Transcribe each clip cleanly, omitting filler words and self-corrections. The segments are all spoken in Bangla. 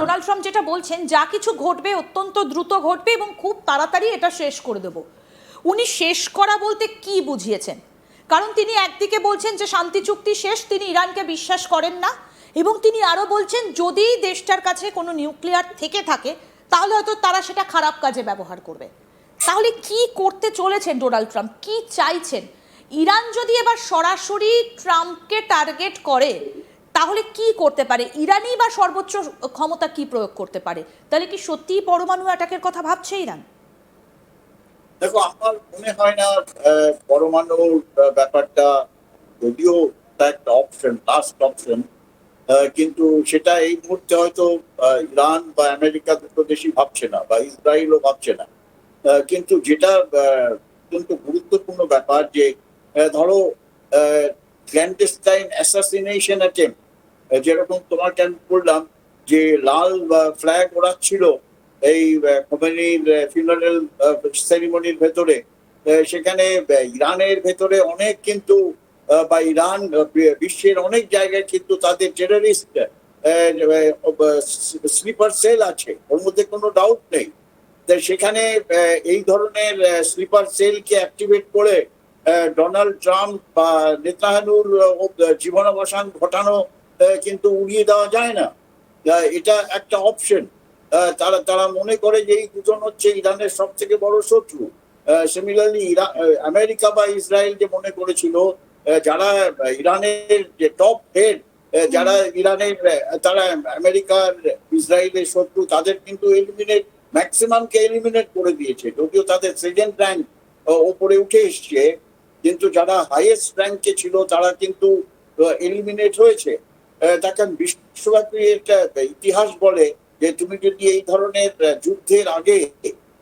ডোনাল্ড ট্রাম্প যেটা বলছেন, যা কিছু ঘটবে অত্যন্ত দ্রুত ঘটবে এবং খুব তাড়াতাড়ি এটা শেষ করে দেব। উনি শেষ করা বলতে কি বুঝিয়েছেন? কারণ তিনি একদিকে বলছেন যে শান্তি চুক্তি শেষ, তিনি ইরানকে বিশ্বাস করেন না, এবং তিনি আরো বলছেন যদি দেশটার কাছে কোনো নিউক্লিয়ার থেকে থাকে তাহলে হয়তো তারা সেটা খারাপ কাজে ব্যবহার করবে। তাহলে কি করতে চলেছেন ডোনাল্ড ট্রাম্প, কি চাইছেন? ইরান যদি এবার সরাসরি ট্রাম্পকে টার্গেট করে তাহলে কি করতে পারে? ইরানই বা সর্বোচ্চ ক্ষমতা কি প্রয়োগ করতে পারে? তাহলে কি সত্যিই পরমাণু অ্যাটাকের কথা ভাবছে ইরান? দেখো, আমার মনে হয় না পরমাণুর ব্যাপারটা, যদিও একটা অপশন, লাস্ট অপশন, কিন্তু সেটা এই মুহূর্তে হয়তো ইরান বা আমেরিকা দুটো দেশই ভাবছে না, বা ইসরায়েলও ভাবছে না। কিন্তু যেটা অত্যন্ত গুরুত্বপূর্ণ ব্যাপার, যে ধরো ক্ল্যান্ডেস্টাইন অ্যাসাসিনেশন অ্যাটেম্প, যেরকম তোমাকে আমি বললাম যে লাল ফ্ল্যাগ ওড়াচ্ছিল এই খোমেনির ফিউনারেল সেরিমনির ভেতরে, সেখানে ইরানের ভেতরে অনেক কিন্তু বা ইরান বিশ্বের অনেক জায়গায় কিন্তু তাদের টেররিস্ট স্লিপার সেল আছে, ওর মধ্যে কোনো ডাউট নেই। সেখানে এই ধরনের স্লিপার সেলকে অ্যাক্টিভেট করে ডোনাল্ড ট্রাম্প বা নেতানিয়াহুর জীবনাবসান ঘটানো কিন্তু উড়িয়ে দেওয়া যায় না। এটা একটা অপশন। তারা তারা মনে করে যে এই দুজন হচ্ছে ইরানের সব থেকে বড় শত্রু। সিমিলারলি আমেরিকা বা ইসরায়েল যে মনে করেছিল যারা ইরানের যে টপ হেড, যারা ইরানের তারা আমেরিকার ইসরায়েলের শত্রু, তাদের কিন্তু এলিমিনেট, ম্যাক্সিমামকে এলিমিনেট করে দিয়েছে, যদিও তাদের সেকেন্ড র্যাঙ্ক ওপরে উঠে এসছে, কিন্তু যারা হাইয়েস্ট র্যাঙ্কে ছিল তারা কিন্তু এলিমিনেট হয়েছে। তাকে বিশ্বব্যাপী একটা ইতিহাস বলে যে তুমি যদি এই ধরনের যুদ্ধের আগে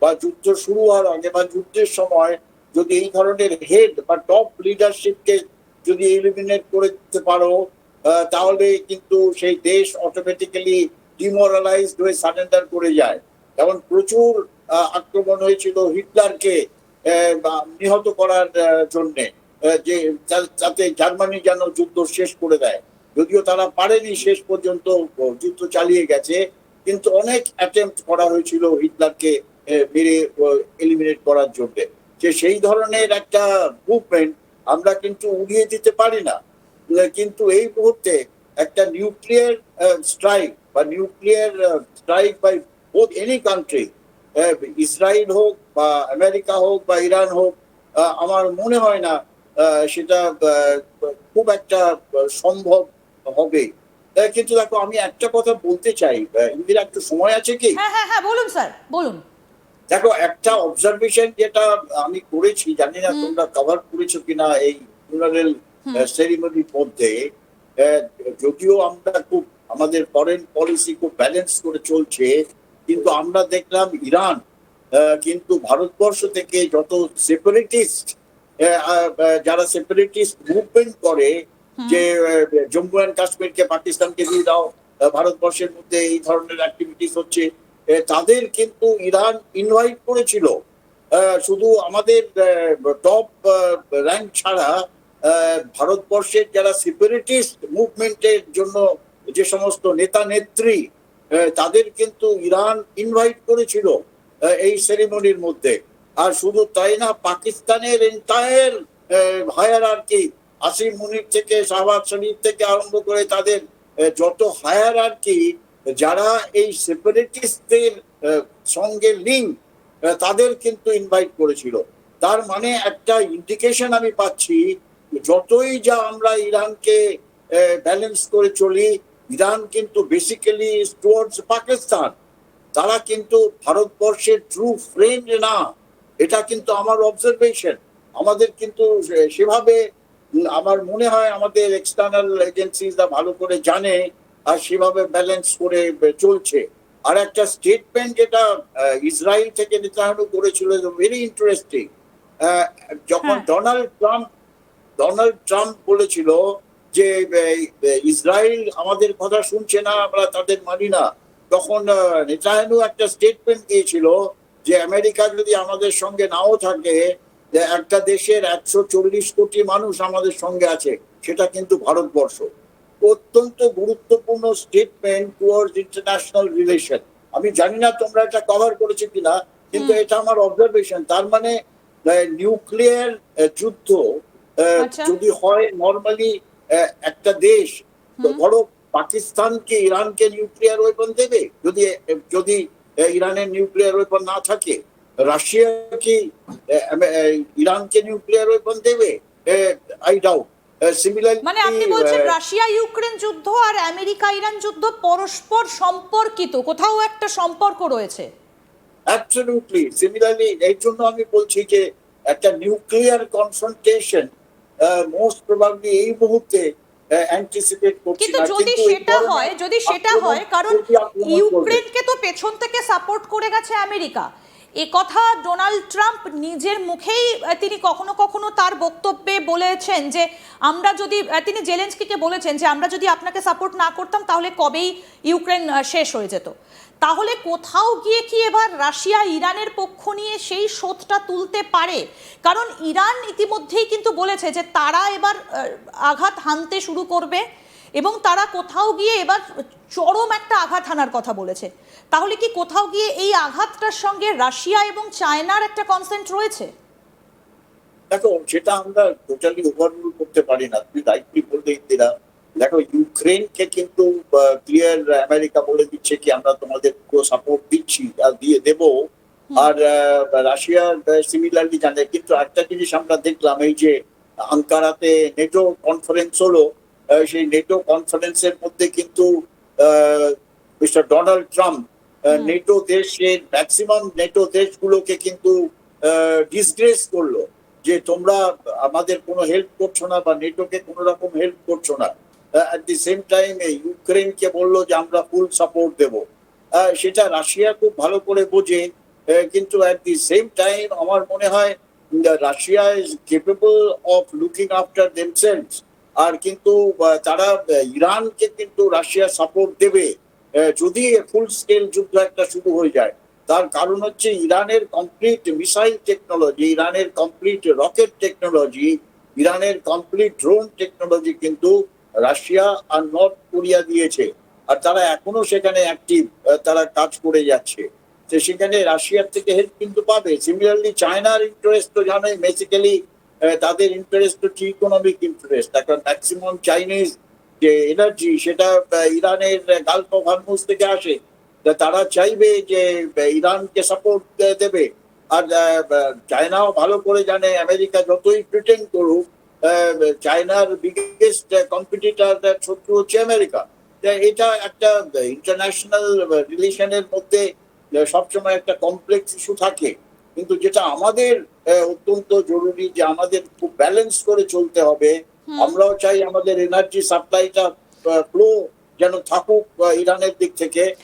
বা যুদ্ধ শুরু হওয়ার আগে বা যুদ্ধের সময় যদি এই ধরনের হেড বা টপ লিডারশিপকে যদি এলিমিনেট করে দিতে পারো, তাহলে কিন্তু সেই দেশ অটোমেটিক্যালি ডিমোরালাইজড হয়ে সারেন্ডার করে যায়। যেমন প্রচুর আক্রমণ হয়েছিল হিটলারকে নিহত করার জন্য, যে যাতে জার্মানি যেন যুদ্ধ শেষ করে দেয়। যদিও তারা পারেনি, শেষ পর্যন্ত যুদ্ধ চালিয়ে গেছে, কিন্তু অনেক অ্যাটেম্প্ট করা হয়েছিল হিটলারকে মেরে এলিমিনেট করার জন্য। যে সেই ধরনের একটা মুভমেন্ট আমরা কিন্তু উড়িয়ে দিতে পারি না। কিন্তু এই মুহূর্তে একটা নিউক্লিয়ার স্ট্রাইক বা nuclear strike by both any country, Israel হোক বা আমেরিকা হোক বা ইরান হোক, আমার মনে হয় না সেটা খুব একটা সম্ভব হবে। কিন্তু দেখো, আমি একটা কথা বলতে চাই, ইন্দিরা, একটু সময় আছে কি? হ্যাঁ হ্যাঁ হ্যাঁ, বলুন স্যার, বলুন। দেখো, একটা অবজারভেশন যেটা আমি করেছি, জানি না তোমরা কভার করেছো কিনা এই ফিউনারেল সেরিমনির মধ্যে, যদিও আমরা খুব আমাদের ফরেন পলিসি খুব ব্যালেন্স করে চলছে, কিন্তু আমরা দেখলাম ইরান কিন্তু ভারতবর্ষ থেকে যত সেপারেটিস্ট, যারা সেপারেটিস্ট মুভমেন্ট করে, যে জম্মু অ্যান্ড কাশ্মীরকে পাকিস্তানকে দিয়ে দাও, ভারতবর্ষের মধ্যে এই ধরনের অ্যাক্টিভিটিস হচ্ছে, তাদের কিন্তু ইরান ইনভাইট করেছিল। শুধু আমাদের টপ র্যাঙ্ক ছাড়া ভারতবর্ষের যারা সেপারেটিস্ট মুভমেন্টের জন্য যে সমস্ত নেতা নেত্রী, তাদের কিন্তু ইরান ইনভাইট করেছিল এই সেরিমনির মধ্যে। আর শুধু তাই না, পাকিস্তানের এন্টায়ার হায়ারার্কি, আসিম মুনির থেকে শাহবাজ শরীফ থেকে আরম্ভ করে তাদের যত হায়ারার্কি, যারা এই সেপারেটিস্টদের সঙ্গে লিঙ্ক, তাদের কিন্তু ইনভাইট করেছিল। তার মানে একটা ইন্ডিকেশন আমি পাচ্ছি, যতই যা আমরা ইরানকে ব্যালেন্স করে চলি, ইরান কিন্তু বেসিক্যালি টুয়ার্ডস পাকিস্তান। তারা কিন্তু ভারতবর্ষের ট্রু ফ্রেন্ড না। এটা কিন্তু আমার অবজারভেশন। আমাদের কিন্তু সেভাবে, আমার মনে হয় আমাদের এক্সটার্নাল এজেন্সিরা ভালো করে জানে আর সেভাবে ব্যালেন্স করে চলছে। আর একটা স্টেটমেন্ট যেটা ইসরায়েল থেকে নেতানিয়াহু করেছিল, ভেরি ইন্টারেস্টিং। যখন ডোনাল্ড ট্রাম্প বলেছিল যে ইসরায়েল আমাদের কথা শুনছে না, আমরা তাদের মানি না, তখন নেতানিয়াহু একটা স্টেটমেন্ট দিয়েছিল যে আমেরিকা যদি আমাদের সঙ্গে নাও থাকে, একটা দেশের 140 কোটি মানুষ আমাদের সঙ্গে আছে, সেটা কিন্তু ভারতবর্ষ। অত্যন্ত গুরুত্বপূর্ণ স্টেটমেন্ট টুয়ার্ডস ইন্টারন্যাশনাল রিলেশন। আমি জানি না তোমরা এটা কভার করেছো কিনা, কিন্তু এটা আমার অবজারভেশন। তার মানে নিউক্লিয়ার যুদ্ধ আচ্ছা। যদি হয় নর্মালি একটা দেশ, ধরো পাকিস্তানকে ইরানকে নিউক্লিয়ার ওয়েপন দেবে, যদি যদি ইরানের নিউক্লিয়ার ওয়েপন না থাকে। রাশিয়া কি ইরানকে নিউক্লিয়ার ওয়েপন দেবে? I doubt. সিমিলারলি মানে আপনি বলছেন রাশিয়া ইউক্রেন যুদ্ধ আর আমেরিকা ইরান যুদ্ধ পরস্পর সম্পর্কিত, কোথাও একটা সম্পর্ক রয়েছে। অ্যাবসলিউটলি সিমিলারলি, এই জন্য আমি বলছি যে একটা নিউক্লিয়ার কনফ্রন্টেশন মোস্ট প্রবাবলি এই মুহূর্তে অ্যান্টিসিপেট করছি কিন্তু না, যদি কিন্তু এই সেটা ধরনের হয়, যদি সেটা আক্রমণ হয়, কারণ প্রতি আক্রমণ করবে। ইউক্রেনকে তো পেছন থেকে সাপোর্ট করে গেছে আমেরিকা, এ কথা ডোনাল্ড ট্রাম্প নিজের মুখেই তিনি কখনো কখনো তার বক্তব্যে বলেছেন যে আমরা যদি, তিনি জেলেনস্কিকে বলেছেন যে আমরা যদি আপনাকে সাপোর্ট না করতাম তাহলে কবেই ইউক্রেন শেষ হয়ে যেত। তাহলে কোথাও গিয়ে কি এবার রাশিয়া ইরানের পক্ষ নিয়ে সেই শোধটা তুলতে পারে? কারণ ইরান ইতিমধ্যেই কিন্তু বলেছে যে তারা এবার আঘাত হানতে শুরু করবে এবং তারা কোথাও গিয়ে এবার চরম একটা আঘাত হানার কথা বলেছে। তাহলে কি কোথাও গিয়ে এই আঘাতটার সঙ্গে রাশিয়া এবং চায়নার একটা কনসেন্ট রয়েছে? দেখো, সেটা আমরা টোটালি ওভাররুল করতে পারি না। তুমি দায়িত্ব বলতে দিলাম। দেখো, ইউক্রেনকে কিন্তু ক্লিয়ার আমেরিকা বলে দিচ্ছে কি আমরা তোমাদের সাপোর্ট দিচ্ছি আর দিয়ে দেব। আর রাশিয়া সিমিলারলি জানে। কিন্তু একটা জিনিস আমরা দেখলাম, এই যে আঙ্কারাতে নেটো কনফারেন্স হলো, সেই নেটো কনফারেন্সের মধ্যে কিন্তু মিস্টার ডোনাল্ড ট্রাম্প নেটো দেশের ম্যাক্সিমাম নেটো দেশগুলোকে কিন্তু ডিসগ্রেস করলো যে তোমরা আমাদের কোনো হেল্প করছো না বা নেটোকে কোনো রকম হেল্প করছো না। অ্যাট দি সেম টাইম ইউক্রেনকে বললো যে আমরা ফুল সাপোর্ট দেব। সেটা রাশিয়া খুব ভালো করে বোঝে, কিন্তু অ্যাট দি সেম টাইম আমার মনে হয় Russia is capable of looking after themselves. আর কিন্তু তারা ইরানকে কিন্তু রাশিয়া সাপোর্ট দেবে যদি ফুল স্কেল যুদ্ধ একটা শুরু হয়ে যায়। তার কারণ হচ্ছে ইরানের কমপ্লিট মিসাইল টেকনোলজি, ইরানের কমপ্লিট রকেট টেকনোলজি, ইরানের কমপ্লিট ড্রোন টেকনোলজি কিন্তু রাশিয়া আর নর্থ কোরিয়া দিয়েছে। আর তারা এখনো সেখানে অ্যাক্টিভ, তারা কাজ করে যাচ্ছে। তো সেখানে রাশিয়ার থেকে হেল্প কিন্তু পাবে। সিমিলারলি চায়নার ইন্টারেস্ট তো জানোই, বেসিক্যালি তাদের ইন্টারেস্ট হচ্ছে ইকোনমিক ইন্টারেস্ট। এখন ম্যাক্সিমাম চাইনিজ যে এনার্জি সেটা ইরানের গালফ অফ হরমুজ থেকে আসে। তারা চাইবে যে ইরানকে সাপোর্ট দেবে। আর চায়নাও ভালো করে জানে আমেরিকা যতই প্রিটেন্ড করুক, চায়নার বিগেস্ট কম্পিটিটর শত্রু হচ্ছে আমেরিকা। এটা একটা ইন্টারন্যাশনাল রিলেশনের মধ্যে সবসময় একটা কমপ্লেক্স ইস্যু থাকে। কিন্তু যেটা আমাদের অত্যন্ত জরুরি যে আমাদের খুব ব্যালেন্স করে চলতে হবে। আমরাও চাই আমাদের এনার্জি সাপ্লাইটা ফ্লো যেন থাকুক ইরানের দিক থেকে।